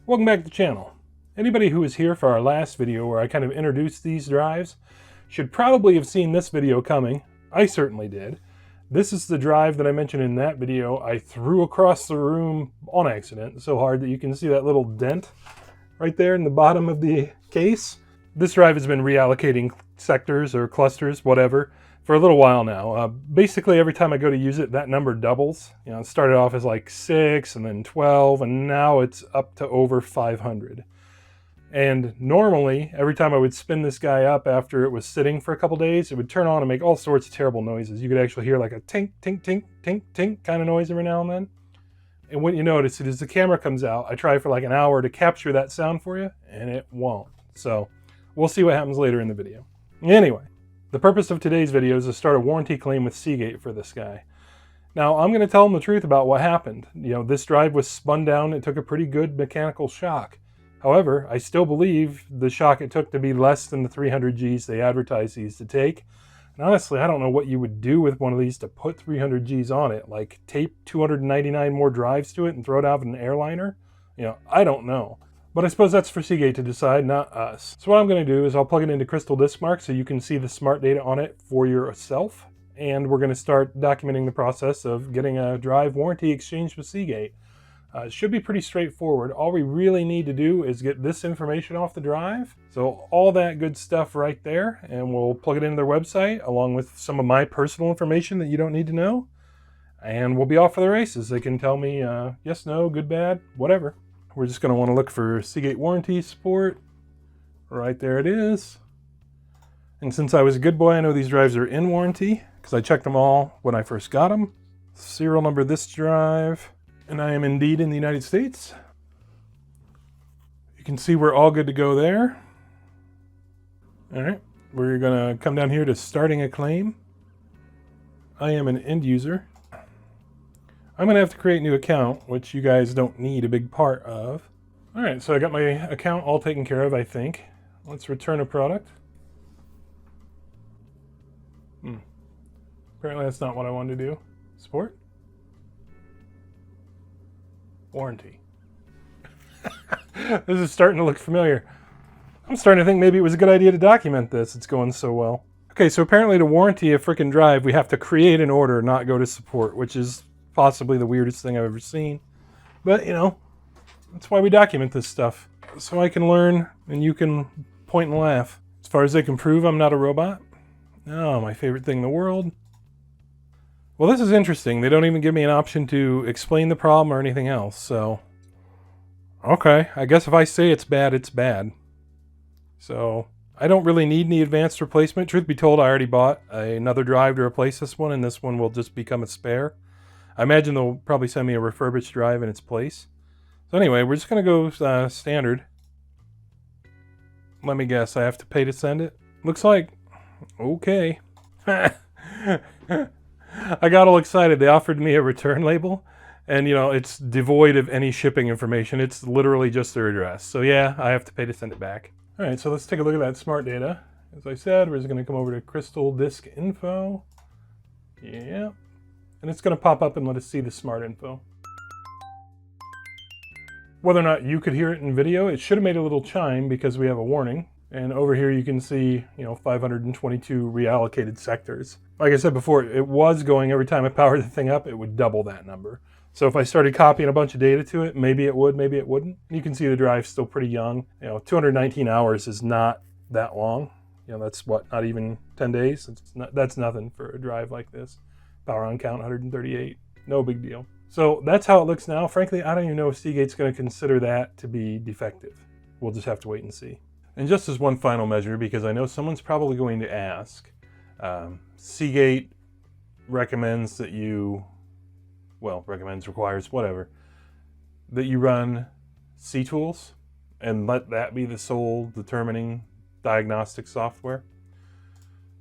Welcome back to the channel. Anybody who was here for our last video where I kind of introduced these drives should probably have seen this video coming. I certainly did. This is the drive that I mentioned in that video. I threw across the room on accident so hard that you can see that little dent right there in the bottom of the case. This drive has been reallocating sectors or clusters, whatever, for a little while now. Basically, every time I go to use it, that number doubles. You know, it started off as like 6 and then 12, and now it's up to over 500. And normally, every time I would spin this guy up after it was sitting for a couple days, it would turn on and make all sorts of terrible noises. You could actually hear like a tink, tink, tink, tink, tink kind of noise every now and then. And what you notice is as the camera comes out, I try for like an hour to capture that sound for you, and it won't. So we'll see what happens later in the video. Anyway, the purpose of today's video is to start a warranty claim with Seagate for this guy. Now, I'm going to tell them the truth about what happened. You know, this drive was spun down. It took a pretty good mechanical shock. However, I still believe the shock it took to be less than the 300 Gs they advertise these to take. And honestly, I don't know what you would do with one of these to put 300 Gs on it. Like tape 299 more drives to it and throw it out of an airliner? You know, I don't know. But I suppose that's for Seagate to decide, not us. So what I'm going to do is I'll plug it into Crystal Disk Mark so you can see the smart data on it for yourself. And we're going to start documenting the process of getting a drive warranty exchanged with Seagate. It should be pretty straightforward. All we really need to do is get this information off the drive. So all that good stuff right there, and we'll plug it into their website along with some of my personal information that you don't need to know. And we'll be off for the races. They can tell me yes, no, good, bad, whatever. We're just going to want to look for Seagate warranty support. Right there it is. And since I was a good boy, I know these drives are in warranty because I checked them all when I first got them. Serial number this drive. And I am indeed in the United States. You can see we're all good to go there. All right, we're gonna come down here to starting a claim. I am an end user. I'm gonna have to create a new account, which you guys don't need a big part of. All right, so I got my account all taken care of, I think. Let's return a product. Apparently that's not what I wanted to do. Support. Warranty. This is starting to look familiar. I'm starting to think maybe it was a good idea to document this. It's going so well. Okay, so apparently to warranty a frickin' drive, we have to create an order, not go to support, which is possibly the weirdest thing I've ever seen. But, you know, that's why we document this stuff. So I can learn and you can point and laugh. As far as they can prove I'm not a robot. Oh, my favorite thing in the world. Well, this is interesting. They don't even give me an option to explain the problem or anything else, so... Okay, I guess if I say it's bad, it's bad. So, I don't really need any advanced replacement. Truth be told, I already bought another drive to replace this one, and this one will just become a spare. I imagine they'll probably send me a refurbished drive in its place. So anyway, we're just going to go standard. Let me guess, I have to pay to send it? Looks like... Okay. I got all excited. They offered me a return label, and you know, it's devoid of any shipping information. It's literally just their address. So yeah, I have to pay to send it back. All right, so let's take a look at that smart data. As I said, we're just going to come over to Crystal Disk Info. Yeah, and it's going to pop up and let us see the smart info. Whether or not you could hear it in video, it should have made a little chime because we have a warning. And over here you can see, you know, 522 reallocated sectors. Like I said before, it was going every time I powered the thing up, it would double that number. So if I started copying a bunch of data to it, maybe it would, maybe it wouldn't. You can see the drive's still pretty young. You know, 219 hours is not that long. You know, that's what, not even 10 days? That's nothing for a drive like this. Power on count 138, no big deal. So that's how it looks now. Frankly, I don't even know if Seagate's going to consider that to be defective. We'll just have to wait and see. And just as one final measure, because I know someone's probably going to ask, Seagate recommends that you, well, recommends, requires, whatever, that you run CTools and let that be the sole determining diagnostic software.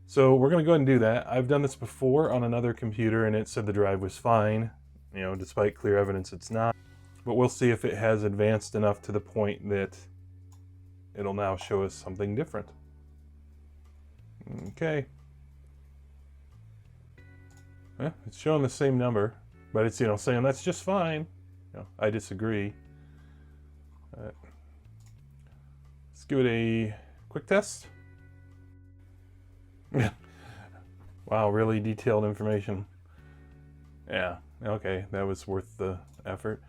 So we're going to go ahead and do that. I've done this before on another computer and it said the drive was fine, you know, despite clear evidence it's not. But we'll see if it has advanced enough to the point that it'll now show us something different. Okay. It's showing the same number, but it's, you know, saying that's just fine. You know, I disagree. Let's give it a quick test. Wow, really detailed information. Yeah, okay, that was worth the effort.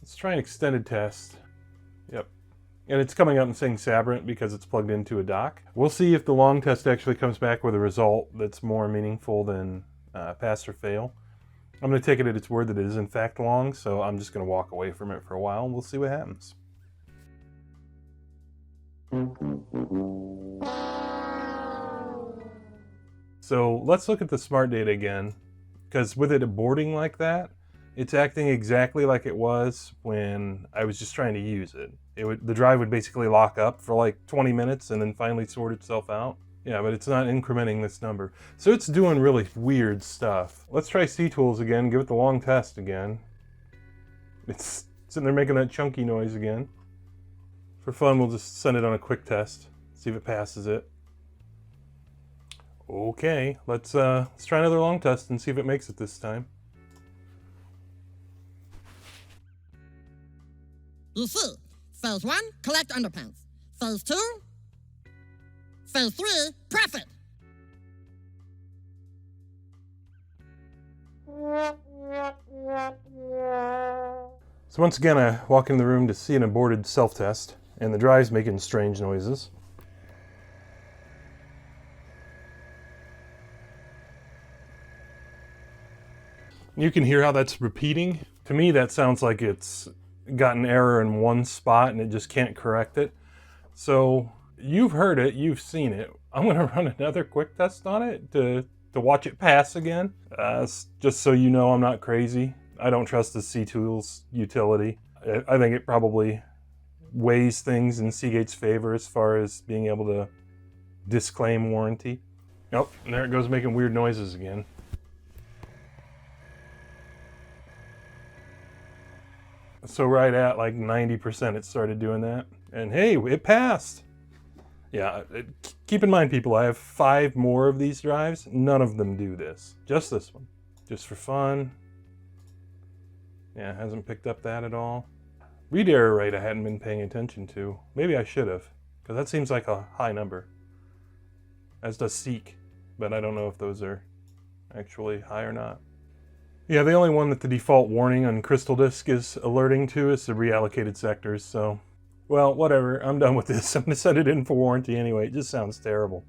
Let's try an extended test. Yep. And it's coming up and saying Sabrent because it's plugged into a dock. We'll see if the long test actually comes back with a result that's more meaningful than pass or fail. I'm going to take it at its word that it is in fact long, so I'm just going to walk away from it for a while and we'll see what happens. So let's look at the smart data again, because with it aborting like that, it's acting exactly like it was when I was just trying to use it. The drive would basically lock up for like 20 minutes and then finally sort itself out. Yeah, but it's not incrementing this number. So it's doing really weird stuff. Let's try C-Tools again, give it the long test again. It's sitting there making that chunky noise again. For fun, we'll just send it on a quick test, see if it passes it. Okay, let's try another long test and see if it makes it this time. You see, phase 1, collect underpants. Phase 2, phase 3, profit. So once again, I walk in the room to see an aborted self-test, and the drive's making strange noises. You can hear how that's repeating. To me, that sounds like it's got an error in one spot and it just can't correct it. So you've heard it, you've seen it. I'm going to run another quick test on it to watch it pass again. Just so you know I'm not crazy. I don't trust the C-Tools utility. I think it probably weighs things in Seagate's favor as far as being able to disclaim warranty. Oh, and there it goes making weird noises again. So right at like 90% it started doing that. And hey, it passed. Yeah, keep in mind people, I have 5 more of these drives. None of them do this. Just this one. Just for fun. Yeah, hasn't picked up that at all. Read error rate I hadn't been paying attention to. Maybe I should have, because that seems like a high number. As does seek, but I don't know if those are actually high or not. Yeah, the only one that the default warning on Crystal Disk is alerting to is the reallocated sectors, so... Well, whatever, I'm done with this. I'm going to send it in for warranty anyway. It just sounds terrible.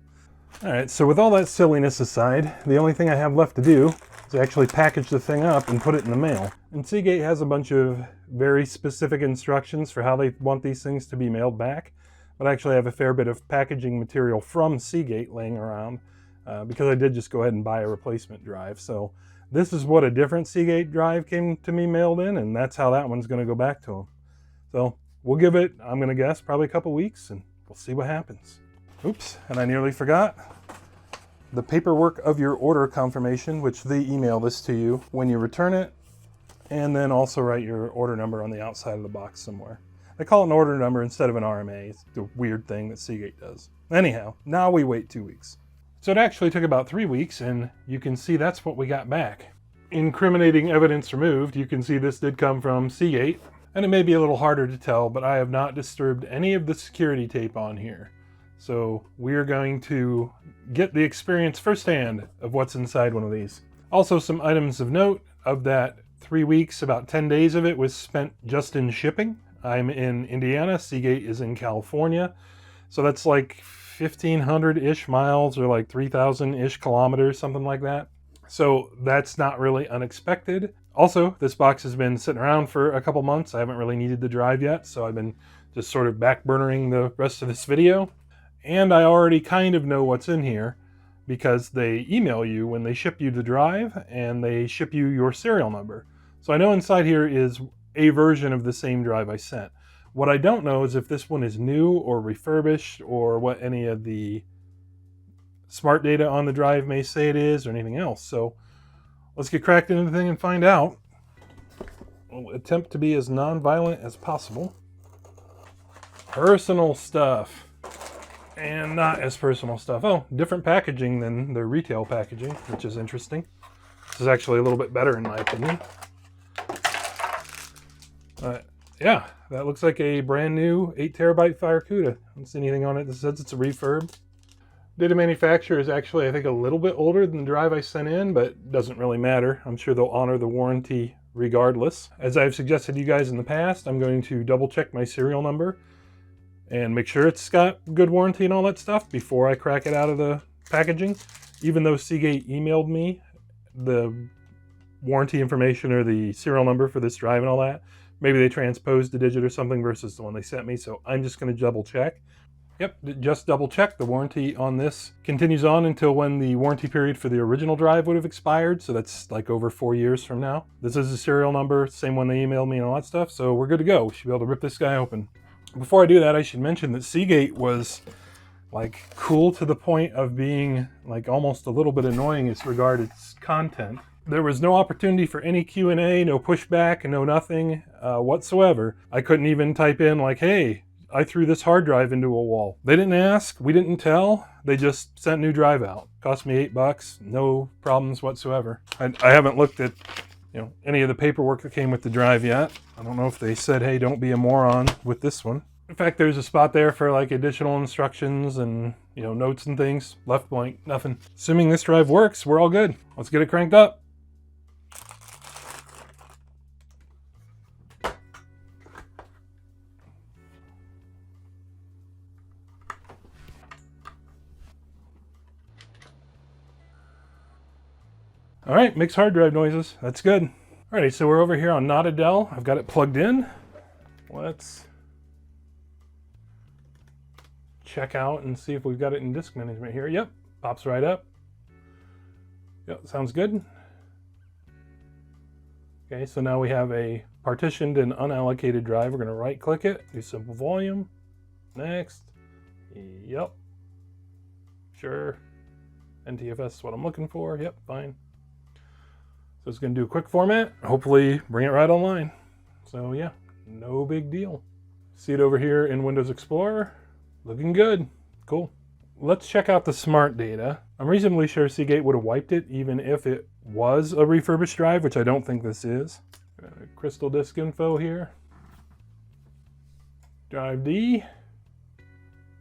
Alright, so with all that silliness aside, the only thing I have left to do is actually package the thing up and put it in the mail. And Seagate has a bunch of very specific instructions for how they want these things to be mailed back. But I actually have a fair bit of packaging material from Seagate laying around because I did just go ahead and buy a replacement drive. So this is what a different Seagate drive came to me mailed in, and that's how that one's going to go back to them. So we'll give it, I'm going to guess, probably a couple weeks, and we'll see what happens. Oops, and I nearly forgot. The paperwork of your order confirmation, which they email this to you when you return it, and then also write your order number on the outside of the box somewhere. They call it an order number instead of an RMA. It's a weird thing that Seagate does. Anyhow, now we wait 2 weeks. So it actually took about 3 weeks, and you can see that's what we got back. Incriminating evidence removed. You can see this did come from Seagate, and it may be a little harder to tell, but I have not disturbed any of the security tape on here. So we're going to get the experience firsthand of what's inside one of these. Also, some items of note. Of that 3 weeks, about 10 days of it was spent just in shipping. I'm in Indiana, Seagate is in California, so that's like 1,500-ish miles or like 3,000-ish kilometers, something like that. So that's not really unexpected. Also, this box has been sitting around for a couple months. I haven't really needed the drive yet, so I've been just sort of backburnering the rest of this video. And I already kind of know what's in here because they email you when they ship you the drive and they ship you your serial number. So I know inside here is a version of the same drive I sent. What I don't know is if this one is new or refurbished or what any of the smart data on the drive may say it is or anything else. So let's get cracked into the thing and find out. We'll attempt to be as non-violent as possible. Personal stuff. And not as personal stuff. Oh, different packaging than the retail packaging, which is interesting. This is actually a little bit better in my opinion. Yeah, that looks like a brand new 8 terabyte Firecuda. I don't see anything on it that says it's a refurb. Data manufacturer is actually, I think, a little bit older than the drive I sent in, but it doesn't really matter. I'm sure they'll honor the warranty regardless. As I've suggested to you guys in the past, I'm going to double check my serial number and make sure it's got good warranty and all that stuff before I crack it out of the packaging. Even though Seagate emailed me the warranty information or the serial number for this drive and all that, maybe they transposed the digit or something versus the one they sent me, so I'm just going to double check. Yep, just double check. The warranty on this continues on until when the warranty period for the original drive would have expired, so that's like over 4 years from now. This is the serial number, same one they emailed me and all that stuff, so we're good to go. We should be able to rip this guy open. Before I do that, I should mention that Seagate was like cool to the point of being like almost a little bit annoying as regard its content. There was no opportunity for any Q&A, no pushback, no nothing whatsoever. I couldn't even type in like, hey, I threw this hard drive into a wall. They didn't ask, we didn't tell, they just sent new drive out. Cost me $8, no problems whatsoever. I haven't looked at any of the paperwork that came with the drive yet. I don't know if they said, hey, don't be a moron with this one. In fact, there's a spot there for like additional instructions and notes and things. Left blank, nothing. Assuming this drive works, we're all good. Let's get it cranked up. All right, makes hard drive noises. That's good. Alrighty, so we're over here on Not Adele. I've got it plugged in. Let's check out and see if we've got it in disk management here. Yep, pops right up. Yep, sounds good. Okay, so now we have a partitioned and unallocated drive. We're going to right click it, do simple volume. Next. Yep. Sure. NTFS is what I'm looking for. Yep, fine. So it's going to do a quick format, hopefully bring it right online. So yeah, no big deal. See it over here in Windows Explorer. Looking good. Cool. Let's check out the smart data. I'm reasonably sure Seagate would have wiped it even if it was a refurbished drive, which I don't think this is. Crystal disk info here. Drive D.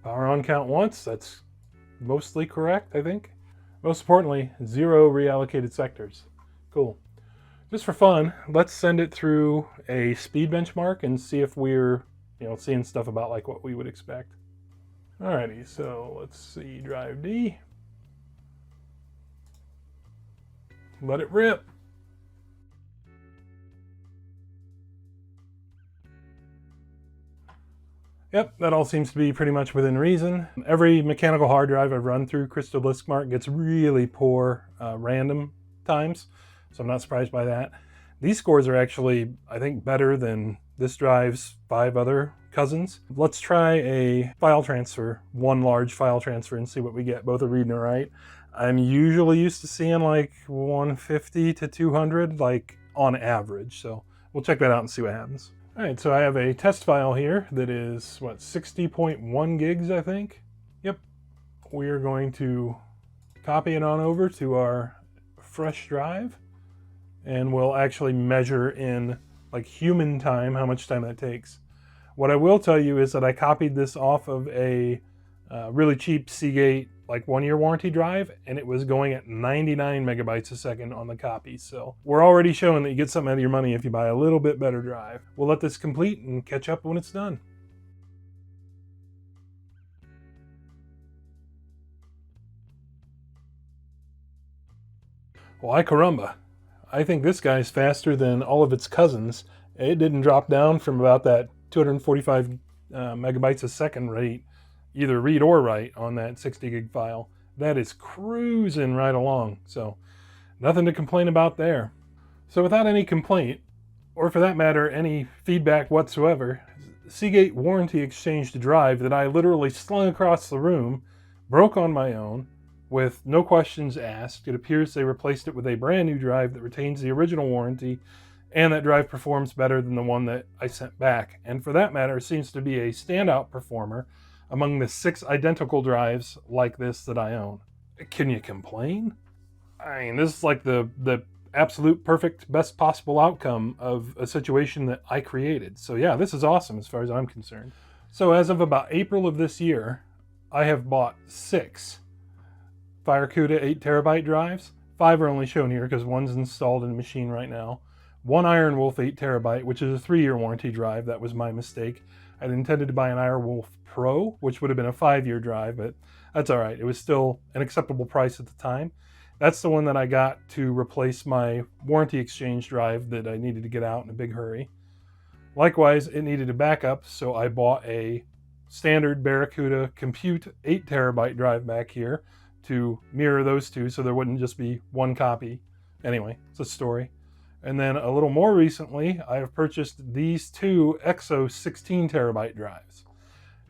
Power on count once. That's mostly correct, I think. Most importantly, 0 reallocated sectors. Cool. Just for fun, let's send it through a speed benchmark and see if we're, seeing stuff about like what we would expect. Alrighty, so let's see, drive D. Let it rip. Yep, that all seems to be pretty much within reason. Every mechanical hard drive I've run through Crystal Disk Mark gets really poor random times, so I'm not surprised by that. These scores are actually, I think, better than this drive's 5 other cousins. Let's try a file transfer, one large file transfer, and see what we get, both a read and a write. I'm usually used to seeing like 150 to 200, like on average, so we'll check that out and see what happens. All right, so I have a test file here that is, 60.1 gigs, I think? Yep. We're going to copy it on over to our fresh drive, and we'll actually measure in like human time how much time that takes. What I will tell you is that I copied this off of a really cheap Seagate like 1-year warranty drive, and it was going at 99 megabytes a second on the copy. So we're already showing that you get something out of your money if you buy a little bit better drive. We'll let this complete and catch up when it's done. Well, caramba. I think this guy's faster than all of its cousins. It didn't drop down from about that 245 megabytes a second rate, either read or write, on that 60 gig file. That is cruising right along, so nothing to complain about there. So without any complaint, or for that matter, any feedback whatsoever, Seagate Warranty exchanged a drive that I literally slung across the room, broke on my own, with no questions asked. It appears they replaced it with a brand new drive that retains the original warranty, and that drive performs better than the one that I sent back. And for that matter, seems to be a standout performer among the 6 identical drives like this that I own. Can you complain? I mean, this is like the absolute perfect, best possible outcome of a situation that I created. So yeah, this is awesome as far as I'm concerned. So as of about April of this year, I have bought 6 Firecuda 8TB drives. 5 are only shown here because one's installed in the machine right now. 1 Iron Wolf 8TB, which is a 3-year warranty drive. That was my mistake. I'd intended to buy an Iron Wolf Pro, which would have been a 5-year drive, but that's all right. It was still an acceptable price at the time. That's the one that I got to replace my warranty exchange drive that I needed to get out in a big hurry. Likewise, it needed a backup, so I bought a standard Barracuda Compute 8TB drive back here to mirror those two so there wouldn't just be one copy. Anyway, it's a story. And then a little more recently, I have purchased these 2 Exo 16TB drives.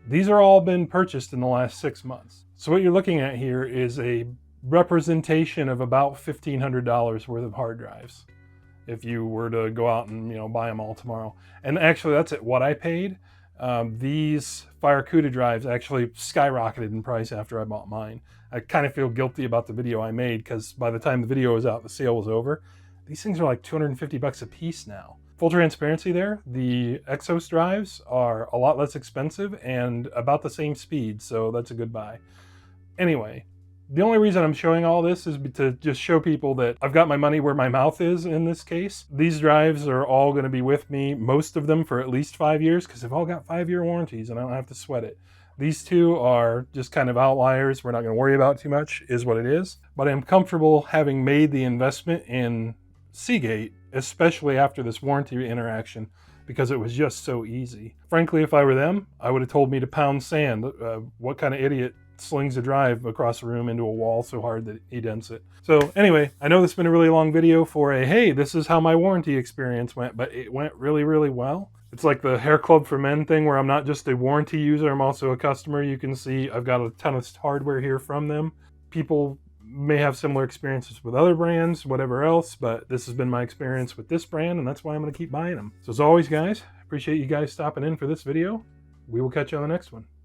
These are all been purchased in the last 6 months. So what you're looking at here is a representation of about $1,500 worth of hard drives if you were to go out and buy them all tomorrow. And actually that's at what I paid. These Firecuda drives actually skyrocketed in price after I bought mine. I kind of feel guilty about the video I made because by the time the video was out, the sale was over. These things are like $250 a piece now. Full transparency there, the Exos drives are a lot less expensive and about the same speed, so that's a good buy. Anyway, the only reason I'm showing all this is to just show people that I've got my money where my mouth is in this case. These drives are all going to be with me, most of them for at least 5 years, because they've all got 5-year warranties and I don't have to sweat it. These 2 are just kind of outliers. We're not going to worry about too much, is what it is. But I'm comfortable having made the investment in Seagate, especially after this warranty interaction, because it was just so easy. Frankly, if I were them, I would have told me to pound sand. What kind of idiot slings a drive across a room into a wall so hard that he dents it? So anyway, I know this has been a really long video for a, hey, this is how my warranty experience went, but it went really, really well. It's like the Hair Club for Men thing where I'm not just a warranty user, I'm also a customer. You can see I've got a ton of hardware here from them. People may have similar experiences with other brands, whatever else, but this has been my experience with this brand, and that's why I'm going to keep buying them. So as always, guys, appreciate you guys stopping in for this video. We will catch you on the next one.